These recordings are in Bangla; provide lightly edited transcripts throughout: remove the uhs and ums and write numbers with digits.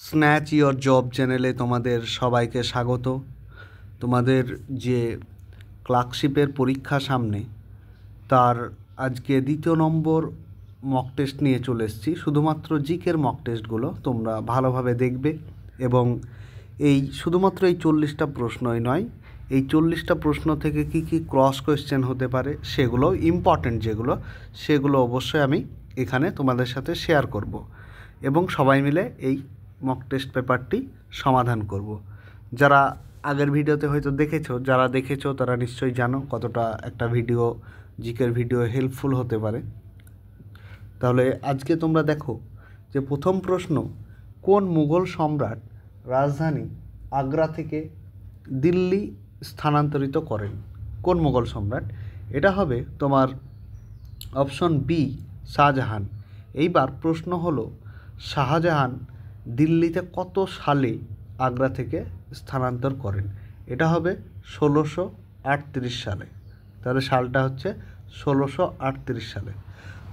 স্ন্যাচ ইওর জব চ্যানেলে তোমাদের সবাইকে স্বাগত। তোমাদের যে ক্লার্কশিপের পরীক্ষা সামনে, তার আজকে দ্বিতীয় নম্বর মক টেস্ট নিয়ে চলে এসেছি। শুধুমাত্র জিকের মক টেস্টগুলো তোমরা ভালোভাবে দেখবে এবং এই শুধুমাত্র এই 40টা প্রশ্নই নয়, এই 40টা প্রশ্ন থেকে কি কি ক্রস কোয়েশ্চেন হতে পারে সেগুলো ইম্পর্ট্যান্ট সেগুলো অবশ্যই আমি এখানে তোমাদের সাথে শেয়ার করব এবং সবাই মিলে এই মক টেস্ট পেপারটি সমাধান করব। যারা আগের ভিডিওতে হয়তো যারা দেখেছো তারা নিশ্চয়ই জানো কতটা একটা জিকের ভিডিও হেল্পফুল হতে পারে। তাহলে আজকে তোমরা দেখো যে প্রথম প্রশ্ন, কোন মুঘল সম্রাট রাজধানী আগ্রা থেকে দিল্লি স্থানান্তরিত করেন? কোন মুঘল সম্রাট? এটা হবে তোমার অপশন বি, শাহজাহান। এইবার প্রশ্ন হলো, শাহজাহান দিল্লিতে কত সালে আগ্রা থেকে স্থানান্তর করেন? এটা হবে 1638 সালে। তাহলে সালটা হচ্ছে 1638 সালে।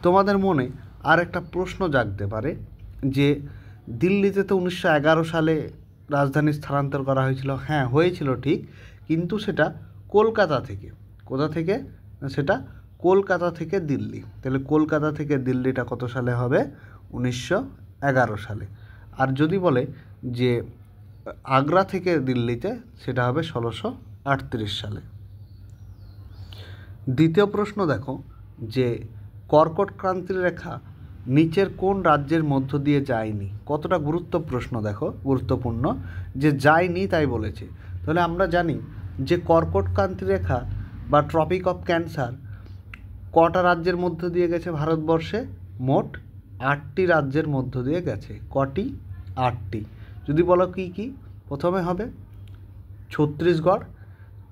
তোমাদের মনে আর একটা প্রশ্ন জাগতে পারে যে দিল্লিতে তো 1911 সালে রাজধানী স্থানান্তর করা হয়েছিল। হ্যাঁ, হয়েছিল ঠিক, কিন্তু সেটা কলকাতা থেকে। কোথা থেকে? সেটা কলকাতা থেকে দিল্লি। তাহলে কলকাতা থেকে দিল্লিটা কত সালে হবে? 1911 সালে। আর যদি বলে যে আগ্রা থেকে দিল্লিতে, সেটা হবে 1638 সালে। দ্বিতীয় প্রশ্ন দেখো যে কর্কট ক্রান্তির রেখা নিচের কোন রাজ্যের মধ্য দিয়ে যায়নি? কতটা গুরুত্বপূর্ণ যে যায়নি তাই বলেছে। তাহলে আমরা জানি যে কর্কট ক্রান্তি রেখা বা ট্রপিক অফ ক্যান্সার কটা রাজ্যের মধ্য দিয়ে গেছে ভারতবর্ষে? মোট 8টি রাজ্যের মধ্য দিয়ে গেছে। কটি? 8টি। যদি বলো কি কি, প্রথমে হবে ছত্তিশগড়,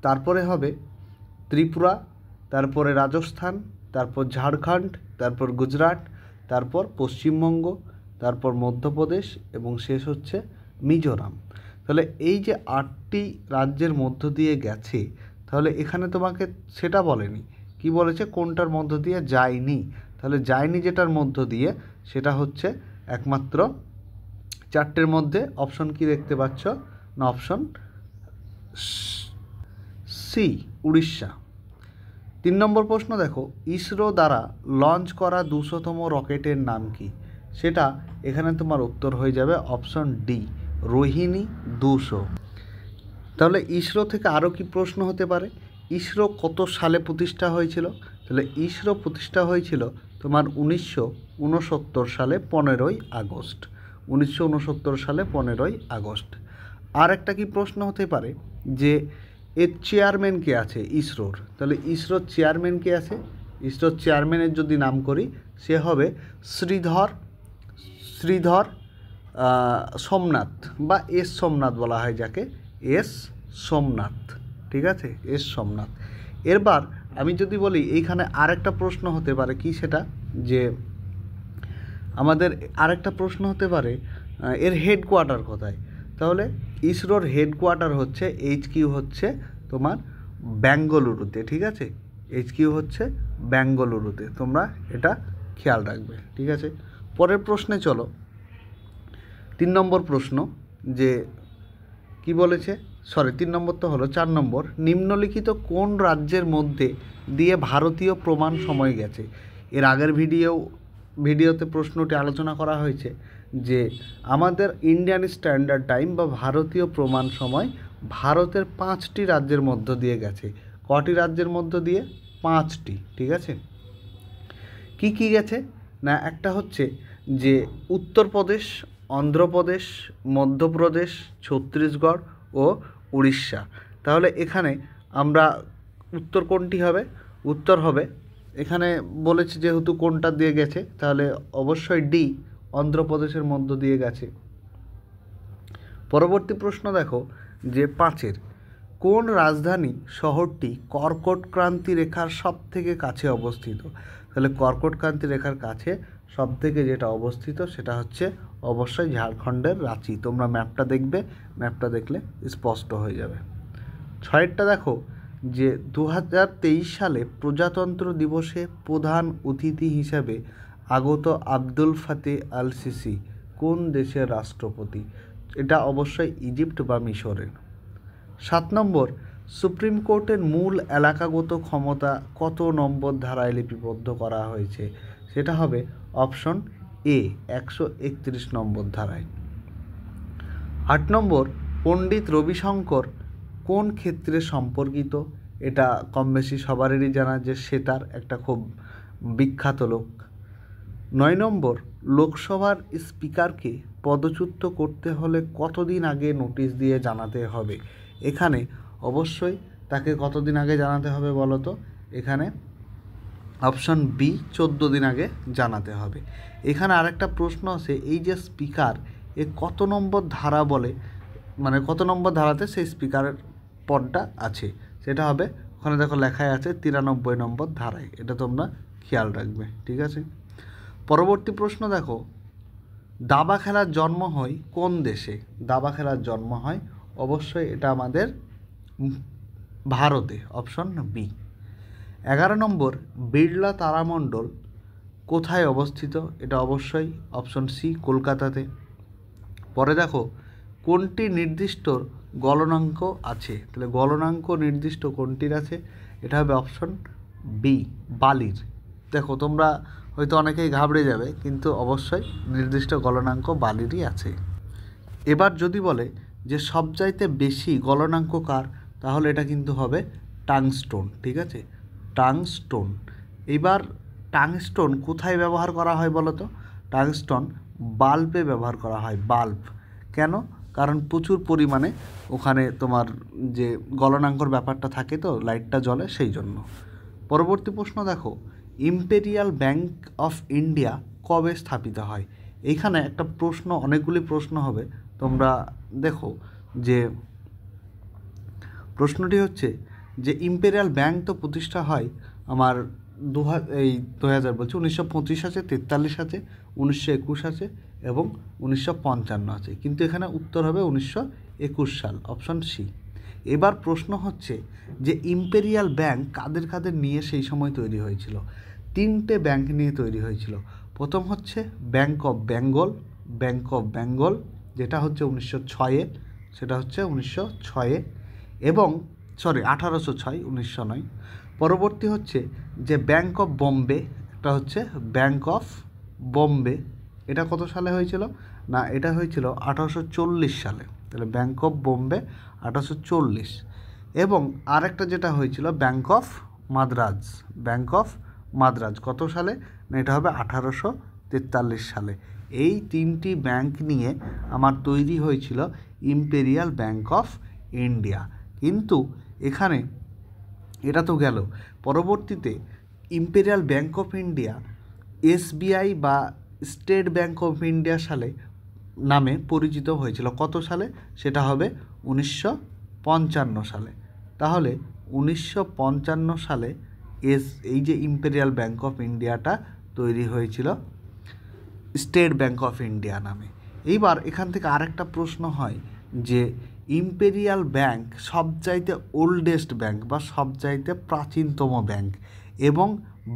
তারপরে হবে ত্রিপুরা, তারপরে রাজস্থান, তারপর ঝাড়খণ্ড, তারপর গুজরাট, তারপর পশ্চিমবঙ্গ, তারপর মধ্যপ্রদেশ এবং শেষ হচ্ছে মিজোরাম। তাহলে এই যে 8টি রাজ্যের মধ্য দিয়ে গেছে, তাহলে এখানে তোমাকে সেটা বলেনি, কি বলেছে? কোনটার মধ্য দিয়ে যায়নি। তাহলে যায়নি যেটার মধ্য দিয়ে, সেটা হচ্ছে একমাত্র 4টের মধ্যে অপশন কি দেখতে পাচ্ছ না? Option C, Orissa. 3 নম্বর প্রশ্ন দেখো, ইসরো দ্বারা লঞ্চ করা 200তম রকেটের নাম কি? সেটা এখানে তোমার উত্তর হয়ে যাবে অপশন ডি, রোহিণী 200। তাহলে ইসরো থেকে আরও কি প্রশ্ন হতে পারে? ইসরো কত সালে প্রতিষ্ঠা হয়েছিল? তাহলে ইসরো প্রতিষ্ঠা হয়েছিল তোমার 1969 সালে 15ই আগস্ট। 1969 সালে 15ই আগস্ট। আর একটা কি প্রশ্ন হতে পারে যে এর চেয়ারম্যান কে আছে ইসরোর? তাহলে ইসরোর চেয়ারম্যান কে আছে? ইসরোর চেয়ারম্যানের যদি নাম করি, সে হবে শ্রীধর সোমনাথ, বা এস সোমনাথ বলা হয় যাকে, এস সোমনাথ। ঠিক আছে, এস সোমনাথ। এরবার আমি যদি বলি এইখানে আরেকটা প্রশ্ন হতে পারে, কি সেটা? যে আমাদের আরেকটা প্রশ্ন হতে পারে এর হেডকোয়ার্টার কোথায়? তাহলে ইসরোর হেডকোয়ার্টার হচ্ছে, HQ হচ্ছে তোমার বেঙ্গালুরুতে। ঠিক আছে, HQ হচ্ছে বেঙ্গালুরুতে। তোমরা এটা খেয়াল রাখবে। ঠিক আছে, পরের প্রশ্নে চলো। 3 নম্বর প্রশ্ন যে কি বলেছে, 3 নম্বর তো হলো, 4 নম্বর, নিম্নলিখিত কোন রাজ্যের মধ্যে দিয়ে ভারতীয় প্রমাণ সময় গেছে? এর আগের ভিডিওতে প্রশ্নটি আলোচনা করা হয়েছে যে আমাদের ইন্ডিয়ান স্ট্যান্ডার্ড টাইম বা ভারতীয় প্রমাণ সময় ভারতের 5টি রাজ্যের মধ্য দিয়ে গেছে। কটি রাজ্যের মধ্য দিয়ে? 5টি। ঠিক আছে, কি কি গেছে না? একটা হচ্ছে যে উত্তরপ্রদেশ, অন্ধ্রপ্রদেশ, মধ্যপ্রদেশ, ছত্তিশগড় ও উড়িষ্যা। তাহলে এখানে আমরা উত্তর কোনটি হবে? উত্তর হবে, এখানে বলেছে যেহেতু কোনটা দিয়ে গেছে, তাহলে অবশ্যই ডি, অন্ধ্রপ্রদেশের মধ্য দিয়ে গেছে। পরবর্তী প্রশ্ন দেখো যে 5-এর, কোন রাজধানী শহরটি কর্কট ক্রান্তি রেখার সব থেকে কাছে অবস্থিত? তাহলে কর্কট ক্রান্তি রেখার কাছে সব থেকে যেটা অবস্থিত সেটা হচ্ছে অবশ্যই ঝাড়খণ্ডের রাঁচি। তোমরা ম্যাপটা দেখবে, ম্যাপটা দেখলে স্পষ্ট হয়ে যাবে। 6-এরটা দেখো যে 2023 সালে প্রজাতন্ত্র দিবসে প্রধান অতিথি হিসাবে আগত আব্দুল ফাতে আল সিসি কোন দেশের রাষ্ট্রপতি? এটা অবশ্যই ইজিপ্ট বা মিশরের। 7 নম্বর, সুপ্রিম কোর্টের মূল এলাকাগত ক্ষমতা কত নম্বর ধারায় লিপিবদ্ধ করা হয়েছে? সেটা হবে অপশন এ 131 নম্বর ধারায়। 8 নম্বর, পণ্ডিত রবিশঙ্কর কোন ক্ষেত্রে সম্পর্কিত? এটা কম বেশি সবারই জানা যে সেতার একটা খুব বিখ্যাত লোক। 9 নম্বর, লোকসভার স্পিকারকে পদচ্যুত করতে হলে কতদিন আগে নোটিশ দিয়ে জানাতে হবে? এখানে অবশ্যই তাকে কতদিন আগে জানাতে হবে বলো তো? এখানে অপশন বি 14 দিন আগে জানাতে হবে। এখানে আরেকটা প্রশ্ন আছে, এই যে স্পিকার এ কত নম্বর ধারা বলে, মানে কত নম্বর ধারাতে সেই স্পিকারের পদটা আছে? সেটা হবে, ওখানে দেখো লেখাই আছে 93 নম্বর ধারায়। এটা তোমরা খেয়াল রাখবে, ঠিক আছে। পরবর্তী প্রশ্ন দেখো, দাবা খেলার জন্ম হয় কোন দেশে? দাবা খেলার জন্ম হয় অবশ্যই এটা আমাদের ভারতে, অপশন বি। 11 নম্বর, বিড়লা তারামণ্ডল কোথায় অবস্থিত? এটা অবশ্যই অপশন সি কলকাতাতে। পরে দেখো, কোনটি নির্দিষ্ট গলনাঙ্ক আছে? তাহলে গলনাঙ্ক নির্দিষ্ট কোনটির আছে? এটা হবে অপশন বি বালির। দেখো তোমরা হয়তো অনেকেই ঘাবড়ে যাবে, কিন্তু অবশ্যই নির্দিষ্ট গলনাঙ্ক বালিরই আছে। এবার যদি বলে যে সবচাইতে বেশি গলনাঙ্ক কার, তাহলে এটা কিন্তু হবে টাংস্টোন, ঠিক আছে, টাংস্টোন। এবার টাংস্টোন কোথায় ব্যবহার করা হয় বলো তো? টাংস্টোন বাল্বে ব্যবহার করা হয়, বাল্ব। কেন? কারণ প্রচুর পরিমাণে ওখানে তোমার যে গলনাঙ্কর ব্যাপারটা থাকে, তো লাইটটা জ্বলে সেই জন্য। পরবর্তী প্রশ্ন দেখো, ইম্পেরিয়াল ব্যাংক অফ ইন্ডিয়া কবে স্থাপিত হয়? এইখানে একটা প্রশ্ন, অনেকগুলি প্রশ্ন হবে, তোমরা দেখো যে প্রশ্নটি হচ্ছে যে ইম্পেরিয়াল ব্যাংক তো প্রতিষ্ঠা হয় আমার 2000 বলছে 1925 আছে, 43 আছে, 1921 আছে এবং 1955 আছে, কিন্তু এখানে উত্তর হবে 1921 সাল, অপশন সি। এবার প্রশ্ন হচ্ছে যে ইম্পেরিয়াল ব্যাংক কাদের কাদের নিয়ে সেই সময় তৈরি হয়েছিল? 3টে ব্যাংক নিয়ে তৈরি হয়েছিল। প্রথম হচ্ছে ব্যাংক অফ বেঙ্গল, যেটা হচ্ছে 1906-এ, সেটা হচ্ছে 1906-এ, এবং 1806, 1900 নয়। পরবর্তী হচ্ছে যে ব্যাংক অফ বোম্বে, এটা হচ্ছে ব্যাংক অফ বোম্বে, এটা কত সালে হয়েছিল? না, এটা হয়েছিল 1840 সালে। তাহলে ব্যাংক অফ বোম্বে 1840। এবং আরেকটা যেটা হয়েছিল ব্যাংক অফ মাদ্রাজ কত সালে? না, এটা হবে 1843 সালে। এই 3টি ব্যাংক নিয়ে আমার তৈরি হয়েছিল ইম্পেরিয়াল ব্যাংক অফ ইন্ডিয়া। কিন্তু এখানে এটা তো গেল, পরবর্তীতে imperial bank of India SBI বা স্টেট ব্যাংক অফ ইন্ডিয়া সালে নামে পরিচিত হয়েছিল। কত সালে? সেটা হবে 1955 সালে। তাহলে 1955 সালে এই যে ইম্পেরিয়াল ব্যাংক অফ ইন্ডিয়াটা তৈরি হয়েছিল স্টেট ব্যাংক অফ ইন্ডিয়া নামে। এইবার এখান থেকে আরেকটা প্রশ্ন হয় যে ইম্পেরিয়াল ব্যাংক সবচাইতে ওল্ডেস্ট ব্যাংক বা সবচাইতে প্রাচীনতম ব্যাংক এবং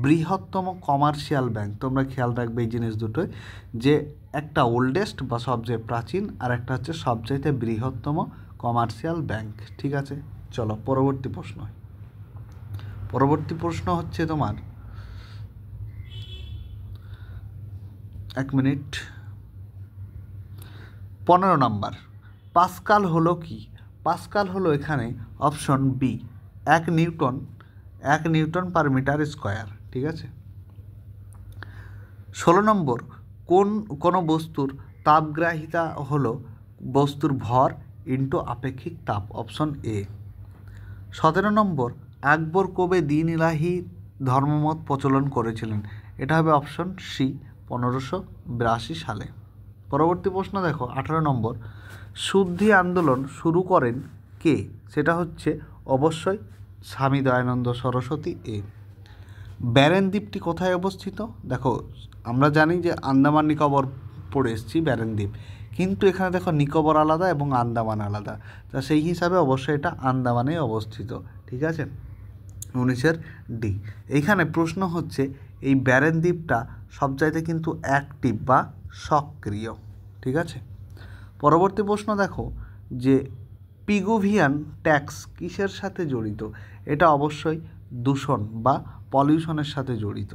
বৃহত্তম কমার্শিয়াল ব্যাংক, তোমরা খেয়াল রাখবে এই জিনিস দুটোই, যে একটা ওল্ডেস্ট বা সবচেয়ে প্রাচীন, আর একটা হচ্ছে সবচাইতে বৃহত্তম কমার্শিয়াল ব্যাংক, ঠিক আছে। চলো পরবর্তী প্রশ্ন হচ্ছে তোমার, 1 মিনিট, 15 নম্বর, পাস্কাল হলো কি? পাস্কাল হলো এখানে option B 1 newton per metre square, ঠিক আছে। 16 নম্বর, কোনো বস্তুর তাপগ্রাহিতা হলো বস্তুর ভর ইন্টু আপেক্ষিক তাপ, অপশন এ। 17 নম্বর, আকবর কবে দ্বীন ইলাহি ধর্মমত প্রচলন করেছিলেন? এটা হবে অপশন সি 1582 সালে। পরবর্তী প্রশ্ন দেখো 18 নম্বর, শুদ্ধি আন্দোলন শুরু করেন কে? সেটা হচ্ছে অবশ্যই স্বামী দয়ানন্দ সরস্বতী। ব্যারেন দ্বীপটি কোথায় অবস্থিত? দেখো আমরা জানি যে আন্দামান নিকোবর পড়ে এসেছি ব্যারেন দ্বীপ, কিন্তু এখানে দেখো নিকোবর আলাদা এবং আন্দামান আলাদা, তা সেই হিসাবে অবশ্যই এটা আন্দামানেই অবস্থিত, ঠিক আছে। 19 ডি। এইখানে প্রশ্ন হচ্ছে এই ব্যারেন দ্বীপটা সবচাইতে কিন্তু অ্যাক্টিভ বা সক্রিয়, ঠিক আছে। পরবর্তী প্রশ্ন দেখো যে পিগুভিয়ান ট্যাক্স কিসের সাথে জড়িত? এটা অবশ্যই দূষণ বা পলিউশনের সাথে জড়িত।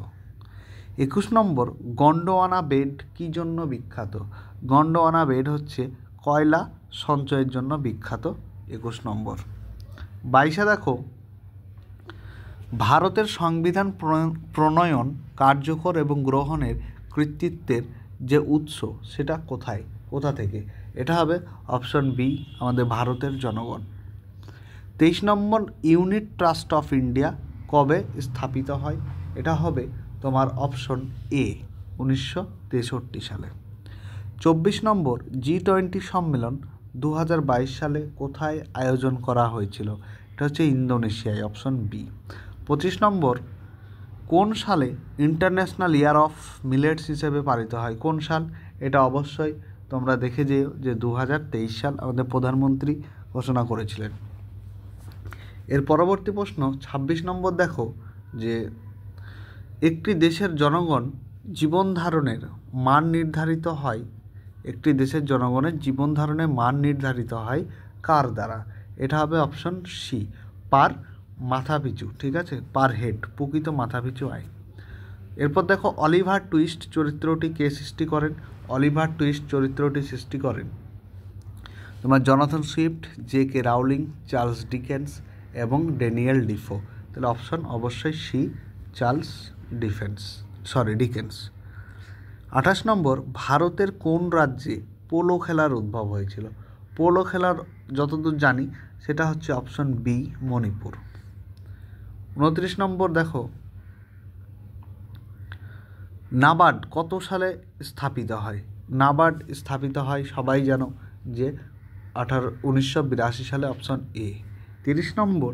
21 নম্বর, গন্ডোয়ানা বেড কী জন্য বিখ্যাত? গন্ডোয়ানা বেড হচ্ছে কয়লা সঞ্চয়ের জন্য বিখ্যাত। 21 নম্বর। 22 দেখো ভারতের সংবিধান প্রণয়ন কার্যকর এবং গ্রহণের কৃতিত্বের যে উৎস সেটা কোথা থেকে? এটা হবে অপশন বি, আমাদের ভারতের জনগণ। 23 নম্বর, ইউনিট ট্রাস্ট অফ ইন্ডিয়া কবে স্থাপিত হয়? এটা হবে তোমার অপশন এ, 1963 সালে। 24 নম্বর, G20 সম্মেলন 2022 সালে কোথায় আয়োজন করা হয়েছিল? এটা হচ্ছে ইন্দোনেশিয়ায়, অপশন বি। 25 নম্বর, কোন সালে ইন্টারন্যাশনাল ইয়ার অফ মিলেটস হিসেবে পালিত হয়? কোন সাল? এটা অবশ্যই তোমরা দেখে যেও যে 2023 সাল আমাদের প্রধানমন্ত্রী ঘোষণা করেছিলেন। এর পরবর্তী প্রশ্ন 26 নম্বর, দেখো যে একটি দেশের জনগণ জীবন ধারণের মান নির্ধারিত হয়, একটি দেশের জনগণের জীবন ধারণের মান নির্ধারিত হয় কার দ্বারা? এটা হবে অপশন সি, পার মাথাপিছু, ঠিক আছে, পার হেড, প্রকৃত মাথাপিছু আয়। এরপর দেখো অলিভার টুইস্ট চরিত্রটি কে সৃষ্টি করেন? অলিভার টুইস্ট চরিত্রটি সৃষ্টি করেন তোমার Jonathan Swift, J K. Rowling, Charles Dickens এবং ড্যানিয়েল ডিফো। তাহলে অপশন অবশ্যই সি, চার্লস ডিকেন্স। 28 নম্বর, ভারতের কোন রাজ্যে পোলো খেলার উদ্ভব হয়েছিল? পোলো খেলার যতদূর জানি সেটা হচ্ছে অপশন বি, মণিপুর। 29 নম্বর, দেখো নাবার্ড কত সালে স্থাপিত হয়? নাবার্ড স্থাপিত হয় সবাই জানো যে 1982 সালে, option A. 30 number,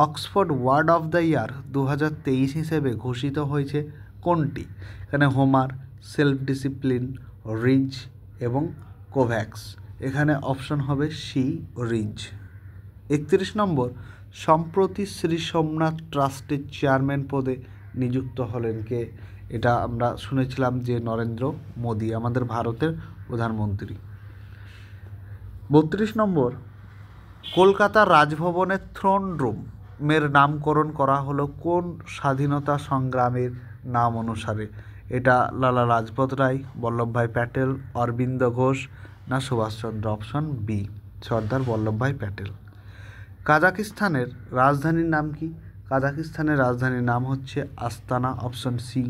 Oxford word of the year 2023 হিসেবে ঘোষিত হয়েছে কোনটি? এখানে হোমার, সেলফ ডিসিপ্লিন, রিজ এবং কোভ্যাক্স। এখানে অপশন হবে সি, রিজ। 31 নম্বর, সম্প্রতি শ্রী সোমনাথ ট্রাস্টের চেয়ারম্যান পদে নিযুক্ত হলেন কে? এটা আমরা শুনেছিলাম যে নরেন্দ্র মোদী, আমাদের ভারতের প্রধানমন্ত্রী। 32 নম্বর, কলকাতার রাজভবনের থ্রোন রুমের নামকরণ করা হলো কোন স্বাধীনতা সংগ্রামের নাম অনুসারে? এটা লালা লাজপত রায়, বল্লভভাই প্যাটেল, অরবিন্দ ঘোষ না সুভাষচন্দ্র? Option B, Sardar Vallabhbhai Patel. কাজাকিস্তানের রাজধানীর নাম কি? কাজাকিস্তানের রাজধানীর নাম হচ্ছে আস্তানা, অপশন সি।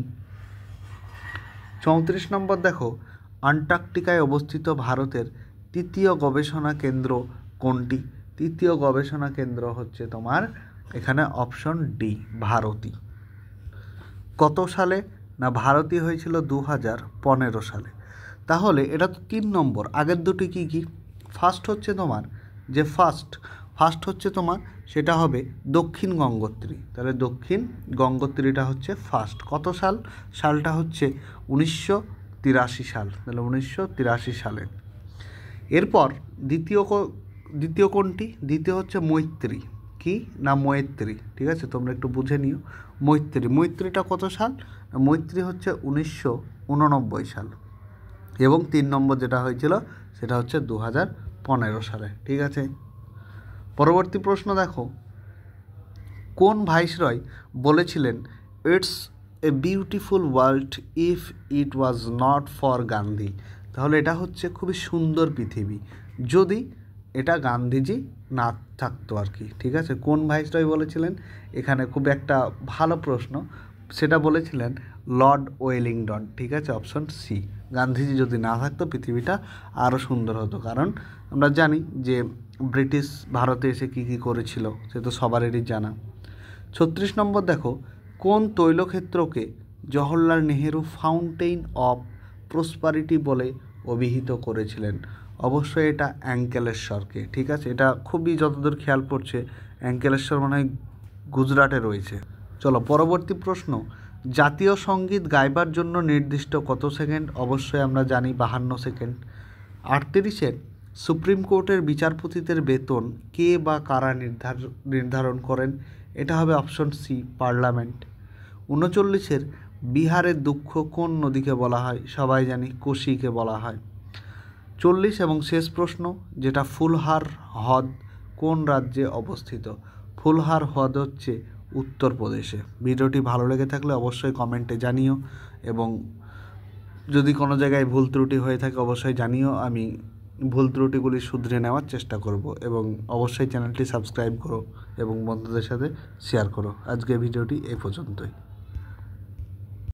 34 নম্বর, দেখো আন্টার্কটিকায় অবস্থিত ভারতের তৃতীয় গবেষণা কেন্দ্র কোনটি? তৃতীয় গবেষণা কেন্দ্র হচ্ছে তোমার এখানে অপশন ডি, ভারতী। কত সালে? না ভারতী হয়েছিল 2015 সালে। তাহলে এটা তো 3 নম্বর, আগের দুটি কি কি? ফার্স্ট হচ্ছে তোমার যে ফার্স্ট হচ্ছে তোমার সেটা হবে দক্ষিণ গঙ্গোত্রী, তাহলে দক্ষিণ গঙ্গোত্রীটা হচ্ছে ফার্স্ট। কত সাল? সালটা হচ্ছে 1983 সাল, তাহলে 1983 সালে। এরপর দ্বিতীয় কোনটি? দ্বিতীয় হচ্ছে মৈত্রী, কি না মৈত্রী, ঠিক আছে, তোমরা একটু বুঝে নিও। মৈত্রীটা কত সাল? মৈত্রী হচ্ছে 1989 সাল। এবং 3 নম্বর যেটা হয়েছিল সেটা হচ্ছে 2015 সালে, ঠিক আছে। পরবর্তী প্রশ্ন দেখো, কোন ভাইসরয় বলেছিলেন it's a beautiful world if it was not for Gandhi? তাহলে এটা হচ্ছে খুবই সুন্দর পৃথিবী যদি এটা গান্ধীজি না থাকতো আর কি, ঠিক আছে। কোন ভাইসরয় বলেছিলেন? এখানে খুব একটা ভালো প্রশ্ন, সেটা বলেছিলেন লর্ড ওয়েলিংটন, ঠিক আছে, অপশন সি। গান্ধীজি যদি না থাকতো পৃথিবীটা আরও সুন্দর হতো, কারণ আমরা জানি যে ব্রিটিশ ভারতে এসে কী কী করেছিল সে তো সবারই জানা। 36 নম্বর, দেখো কোন তৈলক্ষেত্রকে Jawaharlal Nehru fountain of prosperity বলে অভিহিত করেছিলেন? অবশ্যই এটা অ্যাঙ্কেলেশ্বরকে, ঠিক আছে। এটা খুবই যতদূর খেয়াল পড়ছে অ্যাঙ্কেলেশ্বর মনে হয় গুজরাটে রয়েছে। চলো পরবর্তী প্রশ্ন, জাতীয় সঙ্গীত গাইবার জন্য নির্দিষ্ট কত সেকেন্ড? অবশ্যই আমরা জানি 52 সেকেন্ড। 38 সুপ্রিম কোর্টের বিচারপতিদের বেতন কে বা কারা নির্ধারণ করেন? এটা হবে অপশন সি, পার্লামেন্ট। 39 বিহারের দুঃখ কোন নদীকে বলা হয়? সবাই জানি কোশিকে বলা হয়। 40 এবং শেষ প্রশ্ন, যেটা ফুলহার হ্রদ কোন রাজ্যে অবস্থিত? ফুলহার হ্রদ হচ্ছে উত্তরপ্রদেশে। ভিডিওটি ভালো লেগে থাকলে অবশ্যই কমেন্টে জানিও, এবং যদি কোনো জায়গায় ভুল ত্রুটি হয়ে থাকে অবশ্যই জানিও। আমি ভুল ত্রুটিগুলি শুধরে নেওয়ার চেষ্টা করব, এবং অবশ্যই চ্যানেলটি সাবস্ক্রাইব করো এবং বন্ধুদের সাথে শেয়ার করো। আজকের ভিডিওটি এই পর্যন্তই।